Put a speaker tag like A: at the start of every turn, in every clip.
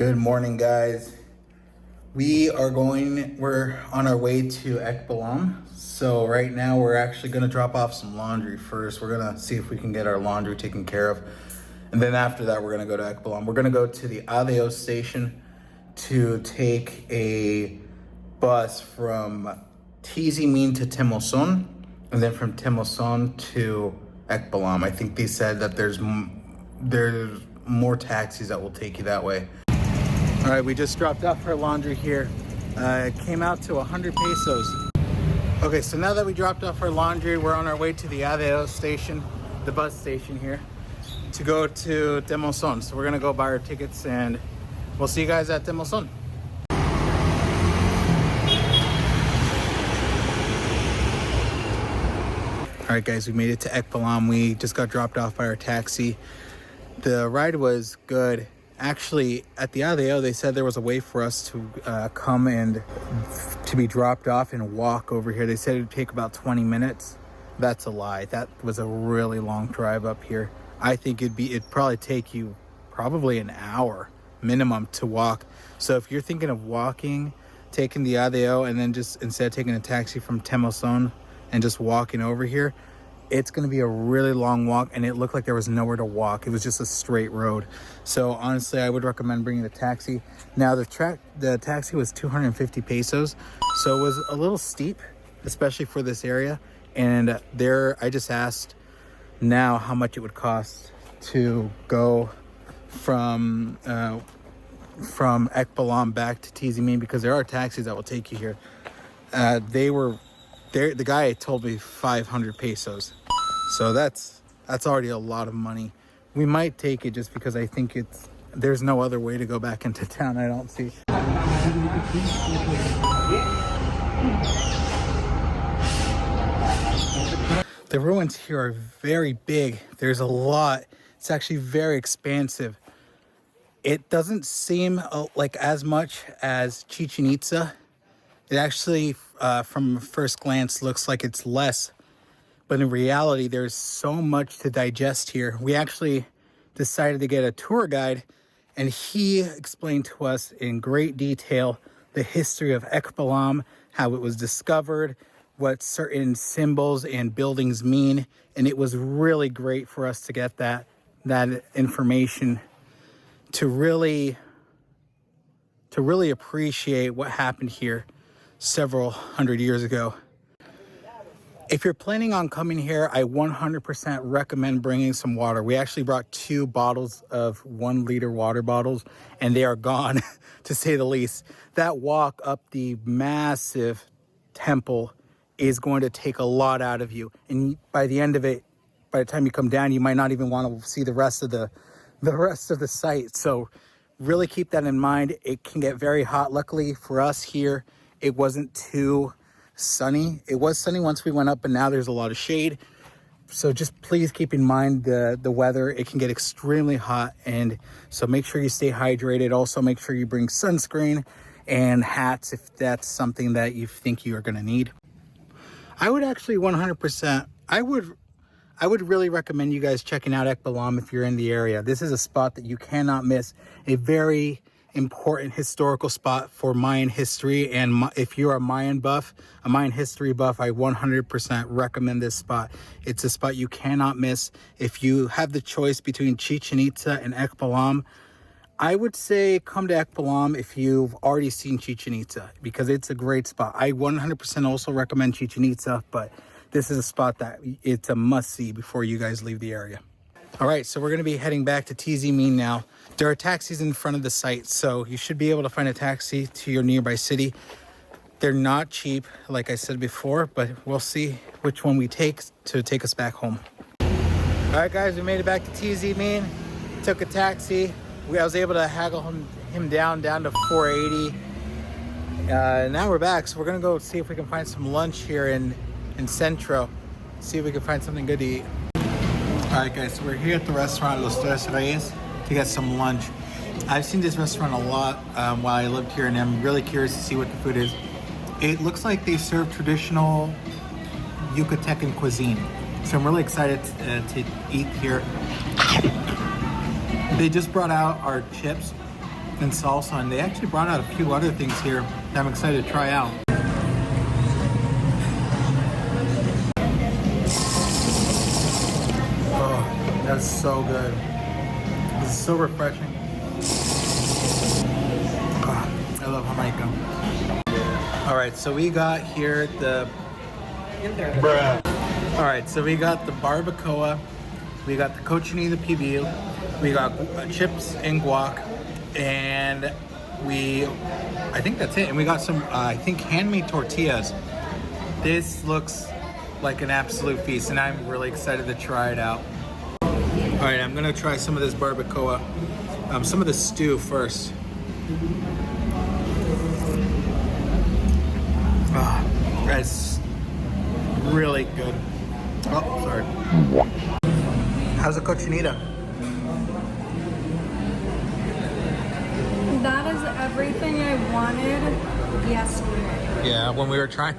A: Good morning, guys. We're on our way to Ek Balam. So right now we're actually gonna drop off some laundry first. We're gonna see if we can get our laundry taken care of. And then after that, we're gonna go to Ek Balam. We're gonna go to the Adeo station to take a bus from Chichén to Timoson, and then from Timoson to Ek Balam. I think they said that there's more taxis that will take you that way. All right, we just dropped off our laundry here. It came out to 100 pesos. Okay, so now that we dropped off our laundry, we're on our way to the Adeo station, the bus station here, to go to Timoson. So we're gonna go buy our tickets and we'll see you guys at Timoson. All right, guys, we made it to Ek Balam. We just got dropped off by our taxi. The ride was good. Actually, at the Adeo, they said there was a way for us to come and to be dropped off and walk over here. They said it would take about 20 minutes. That's a lie. That was a really long drive up here. I think it'd probably take you probably an hour minimum to walk. So if you're thinking of walking, taking the Adeo, and then just instead of taking a taxi from Timoson and just walking over here, it's going to be a really long walk, and it looked like there was nowhere to walk. It was just a straight road. So honestly, I would recommend bringing the taxi. Now the taxi was 250 pesos, so it was a little steep, especially for this area. And there, I just asked now how much it would cost to go from Ek Balam back to Chichén, because there are taxis that will take you here. The guy told me 500 pesos. So that's already a lot of money. We might take it just because I think there's no other way to go back into town. I don't see. The ruins here are very big. There's a lot. It's actually very expansive. It doesn't seem like as much as Chichén Itzá. It actually, from first glance, looks like it's less. But in reality, there's so much to digest here. We actually decided to get a tour guide, and he explained to us in great detail the history of Ek Balam, how it was discovered, what certain symbols and buildings mean. And it was really great for us to get that information to really appreciate what happened here several hundred years ago. If you're planning on coming here, I 100% recommend bringing some water. We actually brought 2 bottles of 1 liter water bottles, and they are gone, to say the least. That walk up the massive temple is going to take a lot out of you. And by the end of it, by the time you come down, you might not even want to see the rest of the site. So really keep that in mind. It can get very hot. Luckily for us here, it wasn't too sunny. It was sunny once we went up, but now there's a lot of shade. So just please keep in mind the weather. It can get extremely hot, and so make sure you stay hydrated. Also make sure you bring sunscreen and hats if that's something that you think you are going to need. I would actually 100%, I would really recommend you guys checking out Ek Balam if you're in the area. This is a spot that you cannot miss. A very important historical spot for Mayan history, and if you're a Mayan history buff, I 100% recommend this spot. It's a spot you cannot miss. If you have the choice between Chichén Itzá and Ek Balam, I would say come to Ek Balam if you've already seen Chichén Itzá, because it's a great spot. I 100% also recommend Chichén Itzá, but this is a spot that it's a must-see before you guys leave the area. All right, so we're going to be heading back to Chichén now. There are taxis in front of the site, so you should be able to find a taxi to your nearby city. They're not cheap, like I said before, but we'll see which one we take to take us back home. All right, guys, we made it back to Chichén. Took a taxi. I was able to haggle him down to 480. Now we're back, so we're going to go see if we can find some lunch here in Centro. See if we can find something good to eat. All right, guys, so we're here at the restaurant Los Tres Reyes to get some lunch. I've seen this restaurant a lot while I lived here, and I'm really curious to see what the food is. It looks like they serve traditional Yucatecan cuisine, so I'm really excited to eat here. They just brought out our chips, and salsa, and they actually brought out a few other things here that I'm excited to try out. Oh, that's so good. This is so refreshing. Oh, I love Jamaica. All right, so we got here the... All right, so we got the barbacoa, we got the cochinita pibil, we got chips and guac, and I think that's it. And we got some, I think, handmade tortillas. This looks like an absolute feast, and I'm really excited to try it out. All right, I'm gonna try some of this barbacoa, some of the stew first. That's really good. Oh, sorry. How's the cochinita?
B: That is everything I wanted yesterday.
A: Yeah, when we were trying,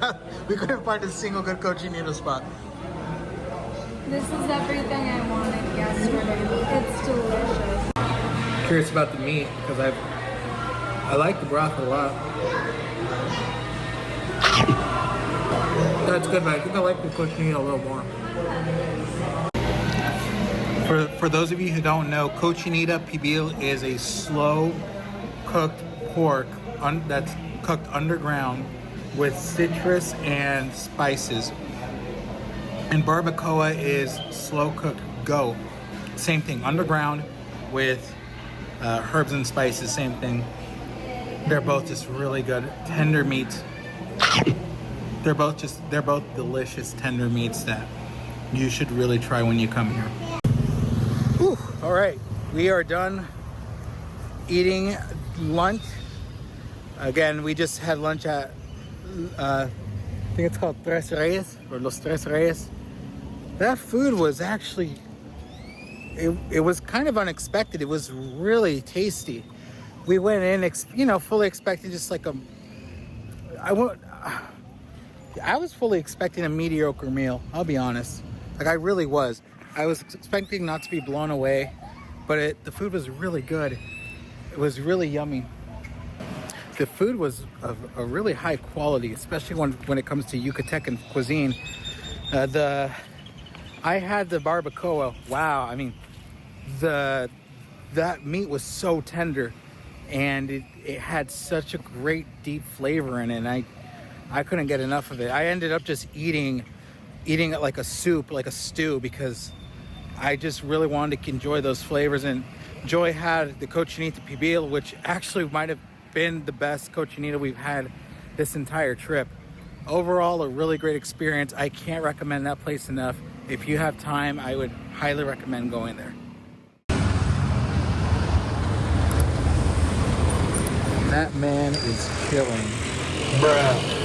A: we couldn't find a single good cochinita spot.
B: This is everything I wanted yesterday. It's delicious.
A: Curious about the meat because I like the broth a lot. That's good, but I think I like the cochinita a little more. For those of you who don't know, cochinita pibil is a slow cooked pork that's cooked underground with citrus and spices. And barbacoa is slow cooked goat. Same thing, underground with herbs and spices, same thing. They're both just really good, tender meats. They're both delicious, tender meats that you should really try when you come here. Whew, all right, we are done eating lunch. Again, we just had lunch at, I think it's called Tres Reyes, or Los Tres Reyes. That food was actually, it was kind of unexpected. It was really tasty. We went in, fully expecting just like I was fully expecting a mediocre meal, I'll be honest. Like, I really was. I was expecting not to be blown away, but the food was really good. It was really yummy. The food was of a really high quality, especially when it comes to Yucatecan cuisine. I had the barbacoa. Wow, I mean, that meat was so tender, and it had such a great deep flavor in it, and I couldn't get enough of it. I ended up just eating it like a soup, like a stew, because I just really wanted to enjoy those flavors. And Joy had the cochinita pibil, which actually might have been the best cochinita we've had this entire trip. Overall, a really great experience. I can't recommend that place enough. If you have time, I would highly recommend going there. That man is chilling. Bruh.